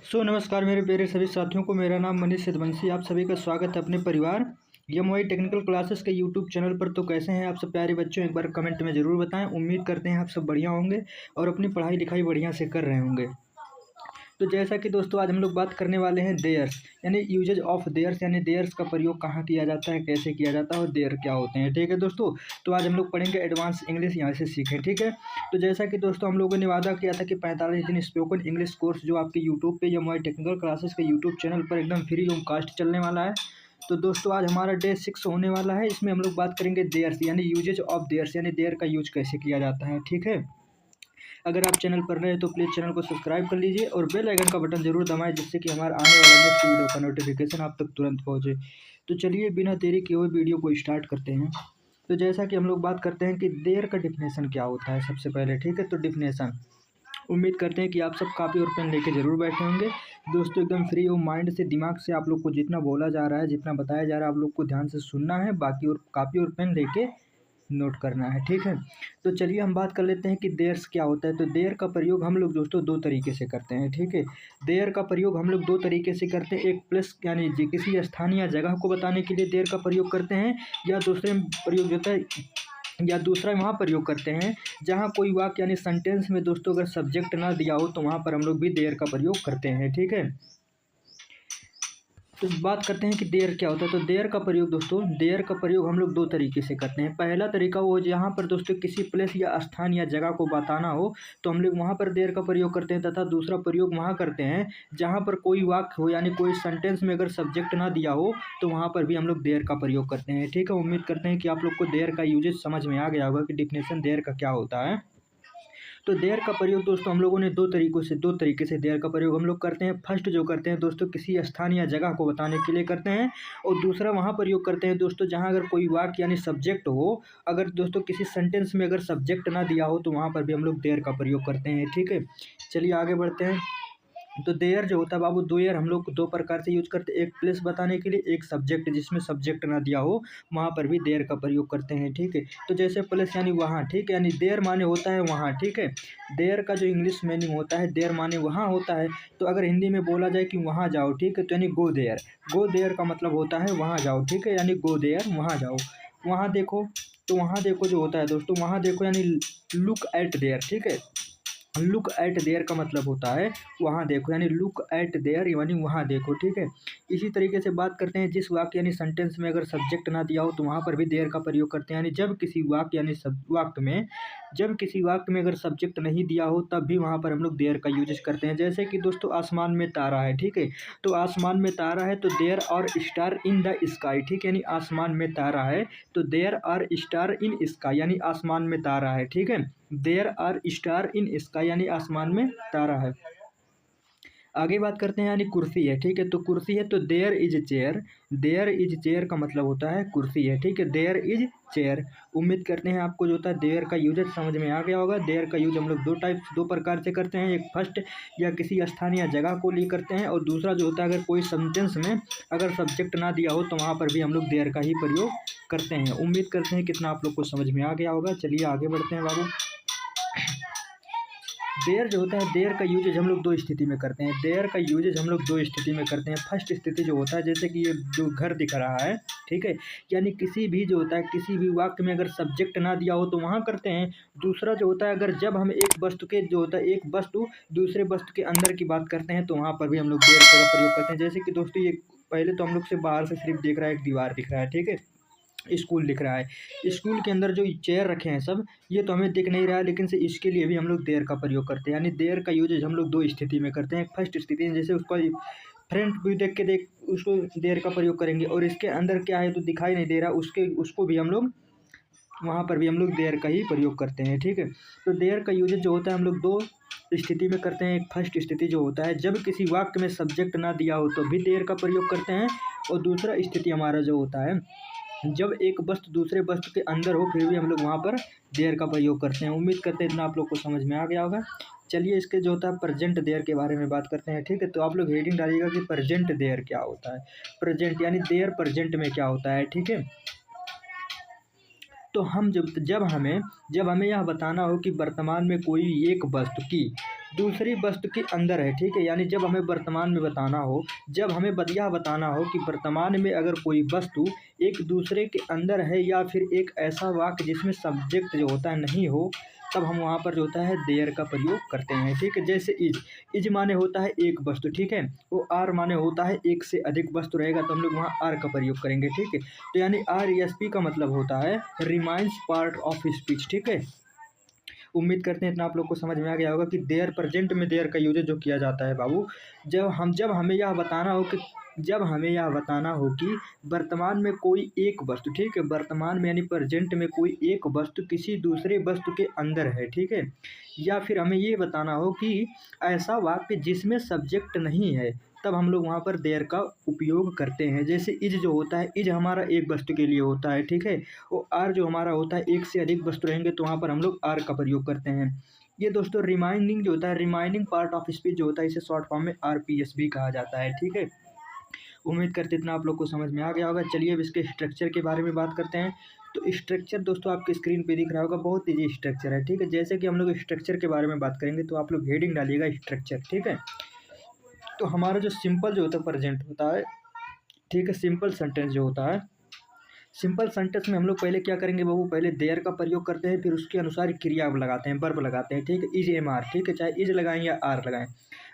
नमस्कार मेरे प्यारे सभी साथियों को। मेरा नाम मनीष सिद्धवंशी। आप सभी का स्वागत है अपने परिवार YMY टेक्निकल क्लासेस के यूट्यूब चैनल पर। तो कैसे हैं आप सब प्यारे बच्चों, एक बार कमेंट में ज़रूर बताएं। उम्मीद करते हैं आप सब बढ़िया होंगे और अपनी पढ़ाई लिखाई बढ़िया से कर रहे होंगे। तो जैसा कि दोस्तों आज हम लोग बात करने वाले हैं देयर्स यानी यूजेज ऑफ देयर्स, यानी देयर्स का प्रयोग कहाँ किया जाता है, कैसे किया जाता है और देयर क्या होते हैं। ठीक है दोस्तों, तो आज हम लोग पढ़ेंगे एडवांस इंग्लिश, यहाँ से सीखें। ठीक है, तो जैसा कि दोस्तों हम लोगों ने वादा किया था कि 45 दिन स्पोकन इंग्लिश कोर्स जो आपके यूट्यूब पे YMY टेक्निकल क्लासेस के यूट्यूब चैनल पर एकदम फ्री ऑफ कास्ट चलने वाला है। तो दोस्तों आज हमारा डे 6 होने वाला है। इसमें हम लोग बात करेंगे देयर्स यानी यूजेज ऑफ देयर्स, यानी देयर का यूज कैसे किया जाता है। ठीक है, अगर आप चैनल पर नए हैं तो प्लीज़ चैनल को सब्सक्राइब कर लीजिए और बेल आइकन का बटन जरूर दबाएं, जिससे कि हमारा आने वाला नेक्स्ट वीडियो का नोटिफिकेशन आप तक तुरंत पहुंचे। तो चलिए बिना देरी किए हुए वीडियो को स्टार्ट करते हैं। तो जैसा कि हम लोग बात करते हैं कि देयर का डिफिनेशन क्या होता है सबसे पहले। ठीक है, तो डिफिनेशन, उम्मीद करते हैं कि आप सब कापी और पेन लेके जरूर बैठे होंगे। दोस्तों एकदम फ्री ऑफ माइंड से, दिमाग से आप लोग को जितना बोला जा रहा है, जितना बताया जा रहा है, आप लोग को ध्यान से सुनना है, बाकी और कापी और पेन लेके नोट करना है। ठीक है, तो चलिए हम बात कर लेते हैं कि देयर्स क्या होता है। तो देयर का प्रयोग हम लोग दोस्तों दो तरीके से करते हैं। ठीक है, देयर का प्रयोग हम लोग दो तरीके से करते हैं। एक प्लस यानी किसी स्थान या जगह को बताने के लिए देयर का प्रयोग करते हैं, या दूसरे प्रयोग होता है, या दूसरा वहाँ प्रयोग करते हैं जहाँ कोई वाक्य यानी सेंटेंस में दोस्तों अगर सब्जेक्ट ना दिया हो तो वहाँ पर हम लोग भी देयर का प्रयोग करते हैं। ठीक है, तो बात करते हैं कि देयर क्या होता है। तो देयर का प्रयोग दोस्तों, देयर का प्रयोग हम लोग दो तरीके से करते हैं। पहला तरीका वो जहाँ पर दोस्तों किसी प्लेस या स्थान या जगह को बताना हो तो हम लोग वहाँ पर देयर का प्रयोग करते हैं, तथा दूसरा प्रयोग वहाँ करते हैं जहाँ पर कोई वाक्य हो यानी कोई सेंटेंस में अगर सब्जेक्ट ना दिया हो तो वहाँ पर भी हम लोग देयर का प्रयोग करते हैं। ठीक है, उम्मीद करते हैं कि आप लोग को देयर का यूजेज समझ में आ गया होगा कि डिफिनेशन देयर का क्या होता है। तो देयर का प्रयोग दोस्तों हम लोगों ने दो तरीके से देयर का प्रयोग हम लोग करते हैं। फर्स्ट जो करते हैं दोस्तों किसी स्थान या जगह को बताने के लिए करते हैं, और दूसरा वहाँ प्रयोग करते हैं दोस्तों जहाँ अगर कोई वाक्य यानी सब्जेक्ट हो, अगर दोस्तों किसी सेंटेंस में अगर सब्जेक्ट ना दिया हो तो वहाँ पर भी हम लोग देयर का प्रयोग करते हैं। ठीक है, चलिए आगे बढ़ते हैं। तो देयर जो होता है बाबू, देयर हम लोग दो प्रकार से यूज करते हैं। एक प्लेस बताने के लिए, एक सब्जेक्ट जिसमें सब्जेक्ट ना दिया हो वहाँ पर भी देयर का प्रयोग करते हैं। ठीक है, तो जैसे प्लेस यानी वहाँ, ठीक है, यानी देयर माने होता है वहाँ। ठीक है, देयर का जो इंग्लिश मीनिंग होता है देयर माने वहाँ होता है। तो अगर हिंदी में बोला जाए कि वहाँ जाओ, ठीक है, तो यानी गो देयर। गो देयर का मतलब होता है वहाँ जाओ। ठीक है, यानी गो देयर वहाँ जाओ, वहाँ देखो। तो वहाँ देखो जो होता है दोस्तों, वहाँ देखो यानी लुक एट देयर। ठीक है, लुक एट देयर का मतलब होता है वहाँ देखो, यानी लुक एट देयर यानी वहाँ देखो। ठीक है, इसी तरीके से बात करते हैं जिस वाक्य यानी सेंटेंस में अगर सब्जेक्ट ना दिया हो तो वहाँ पर भी देयर का प्रयोग करते हैं। यानी जब किसी वाक्य यानी सब वाक्य में, जब किसी वाक्य में अगर सब्जेक्ट नहीं दिया हो तब भी वहाँ पर हम लोग देयर का यूजेस करते हैं। जैसे कि दोस्तों आसमान में तारा है, ठीक है, तो आसमान में तारा है तो there are star in the sky. ठीक है, यानी आसमान में तारा है तो there are star in sky, यानी आसमान में तारा है। ठीक है, there are star in sky यानी आसमान में तारा है। आगे बात करते हैं यानी कुर्सी है। ठीक है, तो कुर्सी है तो there is chair. There is chair का मतलब होता है कुर्सी है। ठीक है, देयर इज चेयर। उम्मीद करते हैं आपको जो होता है देयर का यूज समझ में आ गया होगा। देयर का यूज हम लोग दो प्रकार से करते हैं। एक फर्स्ट या किसी स्थान या जगह को लिए करते हैं, और दूसरा जो होता है अगर कोई सेंटेंस में अगर सब्जेक्ट ना दिया हो तो वहाँ पर भी हम लोग देयर का ही प्रयोग करते हैं। उम्मीद करते हैं कितना आप लोग को समझ में आ गया होगा। चलिए आगे बढ़ते हैं बाबू। देयर जो होता है, देयर का यूजेज हम लोग दो स्थिति में करते हैं। देयर का यूजेज हम लोग दो स्थिति में करते हैं। फर्स्ट स्थिति जो होता है जैसे कि ये जो घर दिख रहा है, ठीक है, यानी किसी भी जो होता है किसी भी वाक्य में अगर सब्जेक्ट ना दिया हो तो वहाँ करते हैं। दूसरा जो होता है अगर जब हम एक वस्तु के जो होता है एक वस्तु दूसरे वस्तु के अंदर की बात करते हैं तो वहाँ पर भी हम लोग देयर का प्रयोग करते हैं। जैसे कि दोस्तों ये पहले तो हम लोग से बाहर से सिर्फ देख रहा है, एक दीवार दिख रहा है, ठीक है, स्कूल दिख रहा है। स्कूल के अंदर जो चेयर रखे हैं सब, ये तो हमें दिख नहीं रहा है, लेकिन से इसके लिए भी हम लोग देयर का प्रयोग करते हैं। यानी देयर का यूजेज हम लोग दो स्थिति में करते हैं। फर्स्ट स्थिति जैसे उसका फ्रंट व्यू देख के उसको देयर का प्रयोग करेंगे, और इसके अंदर क्या है तो दिखाई नहीं दे रहा, उसको भी हम लोग वहाँ पर भी हम लोग देयर का ही प्रयोग करते हैं। ठीक है, तो देयर का यूजेज जो होता है हम लोग दो स्थिति में करते हैं। एक फर्स्ट स्थिति जो होता है जब किसी वाक्य में सब्जेक्ट ना दिया हो तो भी देयर का प्रयोग करते हैं, और दूसरा स्थिति हमारा जो होता है जब एक वस्तु दूसरे वस्तु के अंदर हो फिर भी हम लोग वहाँ पर देयर का प्रयोग करते हैं। उम्मीद करते हैं इतना आप लोग को समझ में आ गया होगा। चलिए इसके जो होता है प्रेजेंट देयर के बारे में बात करते हैं। ठीक है, तो आप लोग हेडिंग डालिएगा कि प्रेजेंट देयर क्या होता है। प्रेजेंट यानी देयर प्रेजेंट में क्या होता है। ठीक है, तो हम जब हमें यह बताना हो कि वर्तमान में कोई एक वस्तु की दूसरी वस्तु के अंदर है, ठीक है। यानी जब हमें वर्तमान में बताना हो, जब हमें यह बताना हो कि वर्तमान में अगर कोई वस्तु एक दूसरे के अंदर है या फिर एक ऐसा वाक्य जिसमें सब्जेक्ट जो होता है नहीं हो, तब हम वहाँ पर जो होता है देयर का प्रयोग करते हैं, ठीक है। जैसे इज माने होता है एक वस्तु, ठीक है। वो आर माने होता है एक से अधिक वस्तु रहेगा तो हम लोग वहाँ आर का प्रयोग करेंगे, ठीक है। तो यानी आर एस पी का मतलब होता है रिमाइंस पार्ट ऑफ स्पीच, ठीक है। उम्मीद करते हैं इतना आप लोग को समझ में आ गया होगा कि देयर प्रेजेंट में देयर का यूजेज जो किया जाता है बाबू, जब हमें यह बताना हो कि वर्तमान में कोई एक वस्तु, ठीक है, वर्तमान में यानी प्रेजेंट में कोई एक वस्तु किसी दूसरे वस्तु के अंदर है, ठीक है। या फिर हमें ये बताना हो कि ऐसा वाक्य जिसमें सब्जेक्ट नहीं है, तब हम लोग वहाँ पर देयर का उपयोग करते हैं। जैसे इज जो होता है, इज हमारा एक वस्तु के लिए होता है, ठीक है। वो आर जो हमारा होता है एक से अधिक वस्तु रहेंगे तो वहाँ पर हम लोग आर का प्रयोग करते हैं। ये दोस्तों रिमाइंडिंग जो होता है, रिमाइंडिंग पार्ट ऑफ स्पीच जो होता है, इसे शॉर्ट फॉर्म में आरपीएस भी कहा जाता है, ठीक है। उम्मीद करते इतना आप लोग को समझ में आ गया होगा। चलिए अब इसके स्ट्रक्चर के बारे में बात करते हैं। तो स्ट्रक्चर दोस्तों आपके स्क्रीन पे दिख रहा होगा, बहुत ईजी स्ट्रक्चर है, ठीक है। जैसे कि हम लोग स्ट्रक्चर के बारे में बात करेंगे तो आप लोग हेडिंग डालिएगा स्ट्रक्चर, ठीक है। तो हमारा जो सिंपल जो होता है प्रेजेंट होता है, ठीक है, सिंपल सेंटेंस जो होता है, सिंपल सेंटेंस में हम लोग पहले क्या करेंगे बाबू, पहले देयर का प्रयोग करते हैं, फिर उसके अनुसार क्रिया लगाते हैं, वर्ब लगाते हैं, ठीक है। इज एम आर, ठीक है, चाहे इज लगाएं या आर लगाएं।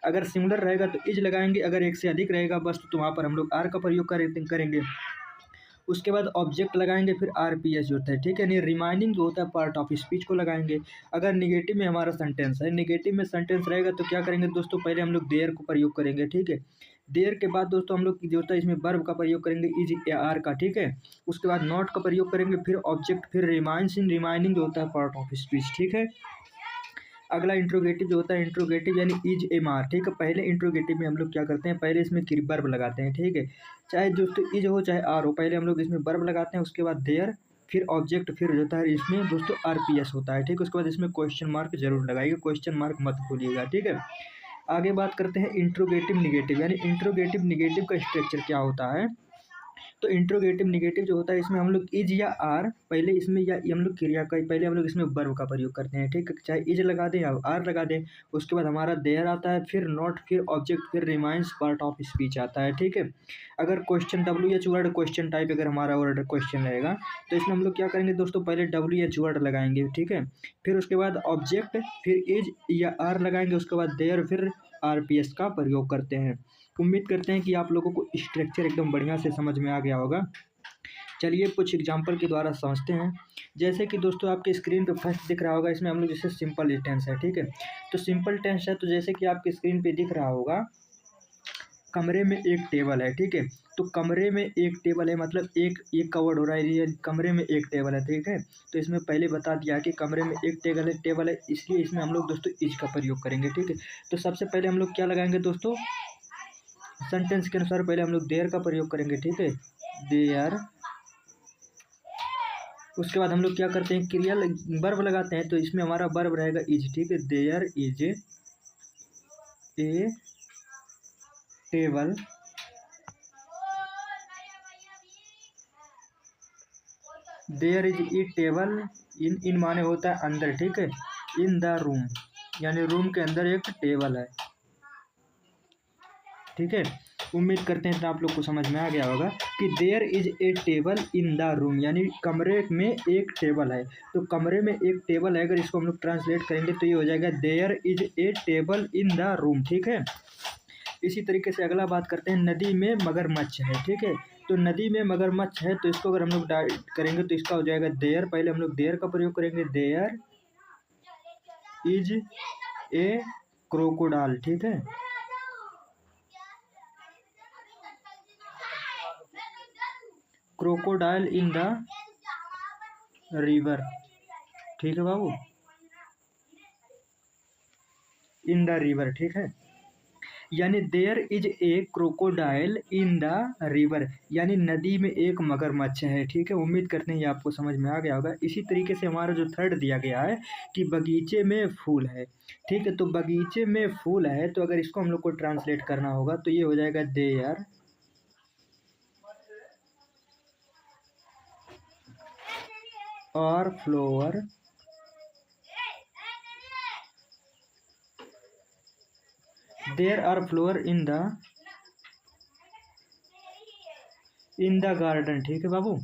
अगर सिंगुलर रहेगा तो इज लगाएंगे, अगर एक से अधिक रहेगा वस्तु तो वहाँ पर हम लोग आर का प्रयोग करेंगे। उसके बाद ऑब्जेक्ट लगाएंगे, फिर आर पी एस जो होता है, ठीक है। यानी रिमाइंडिंग जो होता है पार्ट ऑफ स्पीच को लगाएंगे। अगर निगेटिव में हमारा सेंटेंस है, निगेटिव में सेंटेंस रहेगा तो क्या करेंगे दोस्तों, पहले हम लोग देयर को प्रयोग करेंगे, ठीक है। देयर के बाद दोस्तों हम लोग जो होता है इसमें वर्ब का प्रयोग करेंगे, इज या आर का, ठीक है। उसके बाद नॉट का प्रयोग करेंगे, फिर ऑब्जेक्ट, फिर रिमाइंडिंग जो होता है पार्ट ऑफ स्पीच, ठीक है। अगला इंट्रोगेटिव जो होता है, इंट्रोगेटिव यानी इज एम आर, ठीक है। पहले इंट्रोगेटिव में हम लोग क्या करते हैं, पहले इसमें वर्ब लगाते हैं, ठीक है। चाहे दोस्तों इज हो चाहे आर हो, पहले हम लोग इसमें वर्ब लगाते हैं, उसके बाद देयर, फिर ऑब्जेक्ट, फिर जो होता है इसमें दोस्तों आरपीएस होता है, ठीक है। उसके बाद इसमें क्वेश्चन मार्क जरूर लगाइएगा, क्वेश्चन मार्क मत भूलिएगा, ठीक है। आगे बात करते हैं इंट्रोगेटिव निगेटिव, यानी इंट्रोगेटिव निगेटिव का स्ट्रक्चर क्या होता है। तो इंट्रोगेटिव निगेटिव जो होता है इसमें हम लोग इज या आर, पहले इसमें या हम लोग क्रिया का, पहले हम लोग इसमें वर्ब का प्रयोग करते हैं, ठीक है। चाहे इज लगा दें या आर लगा दें, उसके बाद हमारा देयर आता है, फिर नॉट, फिर ऑब्जेक्ट, फिर रिमाइंस पार्ट ऑफ स्पीच आता है, ठीक है। अगर question W H word, question type अगर हमारा वर्ड क्वेश्चन रहेगा तो इसमें हम लोग क्या करेंगे दोस्तों, पहले डब्ल्यू एच वर्ड लगाएंगे, ठीक है। फिर उसके बाद ऑब्जेक्ट, फिर इज या आर लगाएंगे, उसके बाद देयर, फिर आरपीएस का प्रयोग करते हैं। उम्मीद करते हैं कि आप लोगों को स्ट्रक्चर एकदम बढ़िया से समझ में आ गया होगा। चलिए कुछ एग्जांपल के द्वारा समझते हैं। जैसे कि दोस्तों आपके स्क्रीन पे फर्स्ट दिख रहा होगा, इसमें हम लोग जैसे सिंपल टेंस है, ठीक है। तो सिंपल टेंस है, तो जैसे कि आपके स्क्रीन पे दिख रहा होगा, कमरे में एक टेबल है, ठीक है। तो कमरे में एक टेबल है मतलब एक का वर्ड हो रहा है, ये कमरे में एक टेबल है, ठीक है। तो इसमें पहले बता दिया कि कमरे में एक टेबल है, इसलिए इसमें हम लोग दोस्तों इज का प्रयोग करेंगे, ठीक है। तो सबसे पहले हम लोग क्या लगाएंगे दोस्तों, सेंटेंस के अनुसार पहले हम लोग देयर का प्रयोग करेंगे, ठीक है, देयर। उसके बाद हम लोग क्या करते हैं, क्रिया वर्ब लगाते हैं, तो इसमें हमारा वर्ब रहेगा इज, ठीक है। There is a table, there is a table in माने होता है अंदर, ठीक है। इन द रूम यानी रूम के अंदर एक टेबल है, ठीक है। उम्मीद करते हैं इतना आप लोग को समझ में आ गया होगा कि there is a table in the room, यानी कमरे में एक टेबल है। तो कमरे में एक टेबल है, अगर इसको हम लोग ट्रांसलेट करेंगे तो ये हो जाएगा there is a table in the room, ठीक है। इसी तरीके से अगला बात करते हैं, नदी में मगरमच्छ है, ठीक है। तो नदी में मगरमच्छ है, तो इसको अगर हम लोग करेंगे तो इसका हो जाएगा देयर, पहले हम लोग देयर का प्रयोग करेंगे, देयर इज ए क्रोकोडाइल, ठीक है। क्रोकोडाइल इन द रिवर, ठीक है बाबू, इन द रिवर, ठीक है। यानी there is a crocodile in the river, यानी नदी में एक मगरमच्छ है, ठीक है। उम्मीद करते हैं ये आपको समझ में आ गया होगा। इसी तरीके से हमारा जो थर्ड दिया गया है कि बगीचे में फूल है, ठीक है। तो बगीचे में फूल है, तो अगर इसको हम लोग को ट्रांसलेट करना होगा तो ये हो जाएगा देयर और flower there are flower in the garden. ठीक है बाबू,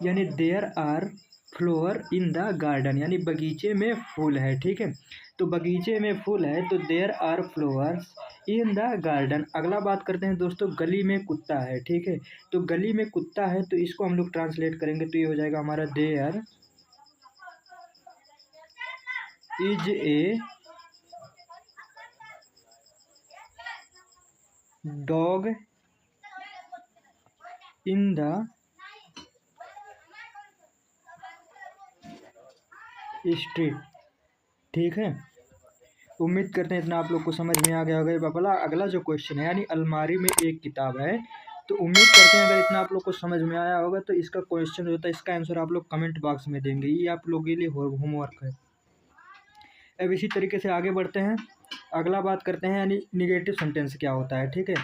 यानी there are flower in the garden, यानी बगीचे में फूल है। ठीक है, तो बगीचे में फूल है तो there are flowers in the garden. अगला बात करते हैं दोस्तों, गली में कुत्ता है। ठीक है, तो गली में कुत्ता है तो इसको हम लोग ट्रांसलेट करेंगे तो ये हो जाएगा हमारा there is a dog in the street. ठीक है, उम्मीद करते हैं इतना आप लोग को समझ में आ गया होगा। बाबला अगला जो क्वेश्चन है, यानी अलमारी में एक किताब है, तो उम्मीद करते हैं अगर इतना आप लोग को समझ में आया होगा तो इसका क्वेश्चन जो होता है इसका आंसर आप लोग कमेंट बॉक्स में देंगे। ये आप लोगों के लिए होमवर्क है। अब इसी तरीके से आगे बढ़ते हैं, अगला बात करते हैं यानी निगेटिव सेंटेंस क्या होता है। ठीक है,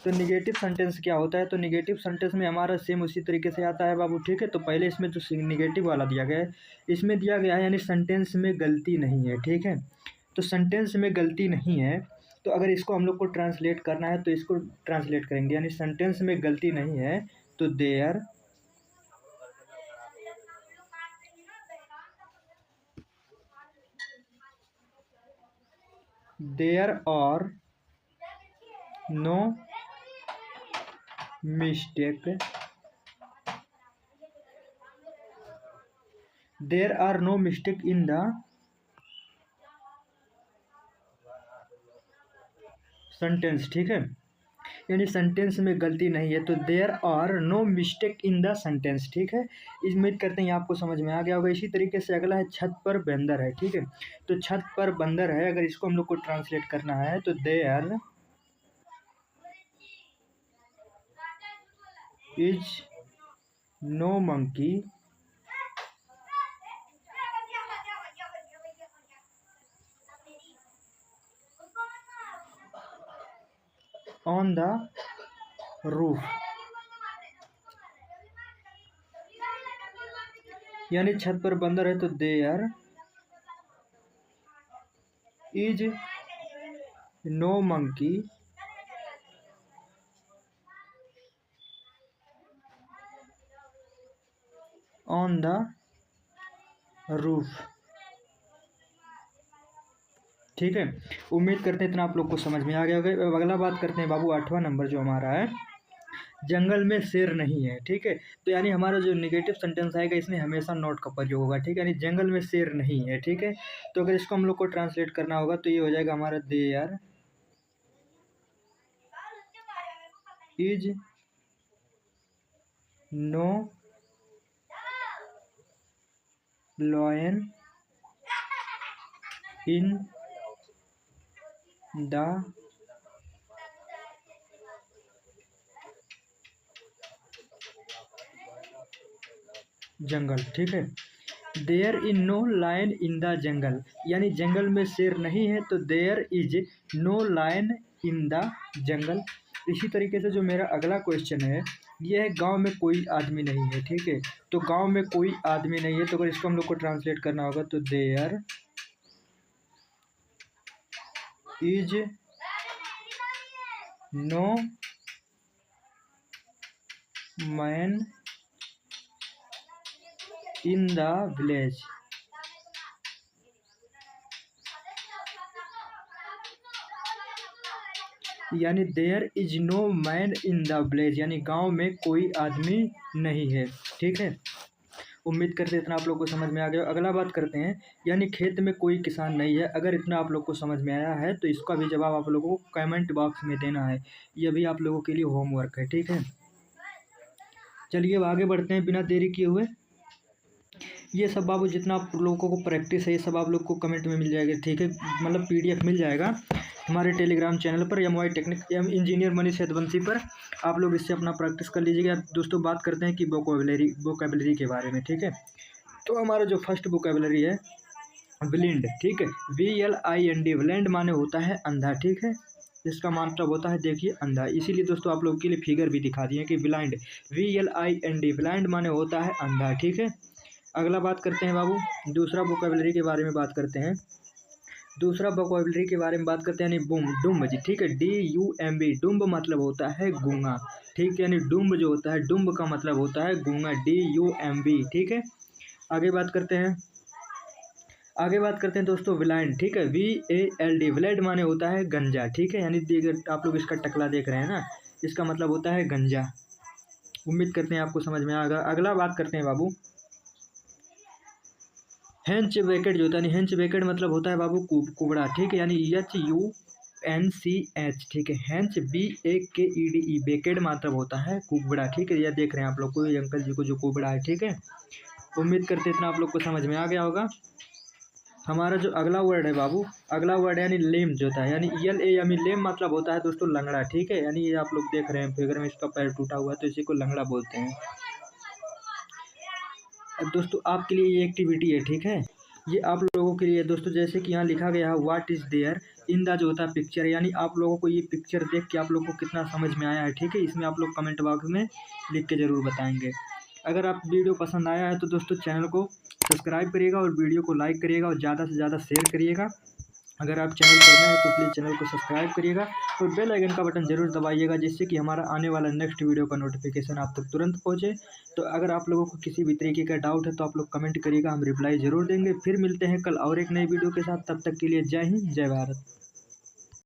तो निगेटिव सेंटेंस क्या होता है, तो निगेटिव सेंटेंस में हमारा सेम उसी तरीके से आता है बाबू। ठीक है, तो पहले इसमें जो निगेटिव वाला दिया गया है, इसमें दिया गया है यानी सेंटेंस में गलती नहीं है। ठीक है, तो सेंटेंस में गलती नहीं है, तो अगर इसको हम लोग को ट्रांसलेट करना है तो इसको ट्रांसलेट करेंगे, यानी सेंटेंस में गलती नहीं है तो there are no mistake, there are no mistake in the sentence. ठीक है, यानी सेंटेंस में गलती नहीं है तो there are no mistake in the sentence. ठीक है, उम्मीद करते हैं आपको समझ में आ गया होगा। इसी तरीके से अगला है छत पर बंदर है। ठीक है, तो छत पर बंदर है, अगर इसको हम लोग को ट्रांसलेट करना है तो there is no monkey on the roof, यानी छत पर बंदर है तो there is no monkey on the roof. ठीक है, उम्मीद करते हैं इतना आप लोग को समझ में आ गया होगा। अब अगला बात करते हैं बाबू 8वां नंबर जो हमारा है, जंगल में शेर नहीं है। ठीक है, तो यानी हमारा जो निगेटिव सेंटेंस आएगा इसमें हमेशा नॉट का प्रयोग होगा। ठीक है, यानी जंगल में शेर नहीं है। ठीक है, तो अगर इसको हम लोग को ट्रांसलेट करना होगा तो ये हो जाएगा हमारा there is no lion in the jungle. ठीक है, there in no lion in the jungle, यानी जंगल में शेर नहीं है तो there is no lion in the jungle. इसी तरीके से जो मेरा अगला क्वेश्चन है ये है गांव में कोई आदमी नहीं है। ठीक है, तो गांव में कोई आदमी नहीं है, तो अगर इसको हम लोग को ट्रांसलेट करना होगा तो there is no man in the village, यानी there is no man in the village, यानी गांव में कोई आदमी नहीं है। ठीक है, उम्मीद करते हैं इतना आप लोग को समझ में आ गया। अगला बात करते हैं, यानी खेत में कोई किसान नहीं है। अगर इतना आप लोग को समझ में आया है तो इसका भी जवाब आप लोगों को कमेंट बॉक्स में देना है। यह भी आप लोगों के लिए होमवर्क है। ठीक है, चलिए अब आगे बढ़ते हैं बिना देरी किए हुए। ये सब बाबू जितना आप लोगों को प्रैक्टिस है ये सब आप लोग को कमेंट में मिल जाएगा। ठीक है, मतलब PDF मिल जाएगा हमारे टेलीग्राम चैनल पर MY technique engineer Manish Yaduvanshi पर। आप लोग इससे अपना प्रैक्टिस कर लीजिएगा। दोस्तों बात करते हैं कि वोकेबलरी के बारे में। ठीक है, तो हमारा जो फर्स्ट वोकेबलरी है ब्लिंड। ठीक है, VLIND, ब्लिंड माने होता है अंधा। ठीक है, इसका मतलब होता है देखिए अंधा। इसीलिए दोस्तों आप लोगों के लिए फिगर भी दिखा दिए कि ब्लाइंड, VLIND, ब्लाइंड माने होता है अंधा। ठीक है, अगला बात करते हैं बाबू, दूसरा वोकेबलरी के बारे में बात करते हैं। दूसरा वोकेबलरी के बारे में बात करते हैं, यानी डुम्ब जी, ठीक है, DUMB। डुम्ब मतलब होता है गूंगा, ठीक है, यानी डुम्ब जो होता है, डुम्ब का मतलब होता है गूंगा, DUMB, ठीक है। आगे बात करते हैं, दोस्तों विलाइंड, ठीक है, VALD। विलाइंड माने होता है गंजा, ठीक है, यानी आप लोग इसका टकला देख रहे हैं ना, इसका मतलब होता है गंजा। उम्मीद करते हैं आपको समझ में आएगा। अगला बात करते हैं बाबू, हेंच वेकेट जो होता है, हेंच वेकेट मतलब होता है बाबू कुबड़ा, ठीक है, यानी HUNCH, ठीक है, हेंच BAKEDE। बेकेड मतलब होता है कुबड़ा, ठीक है, यह देख रहे हैं आप लोग को, ये अंकल जी को जो कुबड़ा है, ठीक है। उम्मीद करते इतना आप लोग को समझ में आ गया होगा। हमारा जो अगला वर्ड है बाबू, अगला वर्ड यानी लेम जो होता है, यानी LAM। लेम मतलब होता है दोस्तों लंगड़ा, ठीक है, यानी ये आप लोग देख रहे हैं फिगर में इसका पैर टूटा हुआ है तो इसी को लंगड़ा बोलते हैं। अब दोस्तों आपके लिए ये एक्टिविटी है, ठीक है, ये आप लोगों के लिए दोस्तों, जैसे कि यहाँ लिखा गया है what is there in the जो होता है पिक्चर, यानी आप लोगों को ये पिक्चर देख के आप लोगों को कितना समझ में आया है, ठीक है, इसमें आप लोग कमेंट बॉक्स में लिख के ज़रूर बताएंगे। अगर आप वीडियो पसंद आया है तो दोस्तों चैनल को सब्सक्राइब करिएगा और वीडियो को लाइक करिएगा और ज़्यादा से ज़्यादा शेयर करिएगा। अगर आप चैनल पर नए हैं तो प्लीज़ चैनल को सब्सक्राइब करिएगा और बेल आइकन का बटन ज़रूर दबाइएगा, जिससे कि हमारा आने वाला नेक्स्ट वीडियो का नोटिफिकेशन आप तक तुरंत पहुंचे। तो अगर आप लोगों को किसी भी तरीके का डाउट है तो आप लोग कमेंट करिएगा, हम रिप्लाई ज़रूर देंगे। फिर मिलते हैं कल और एक नई वीडियो के साथ, तब तक के लिए जय हिंद, जय भारत।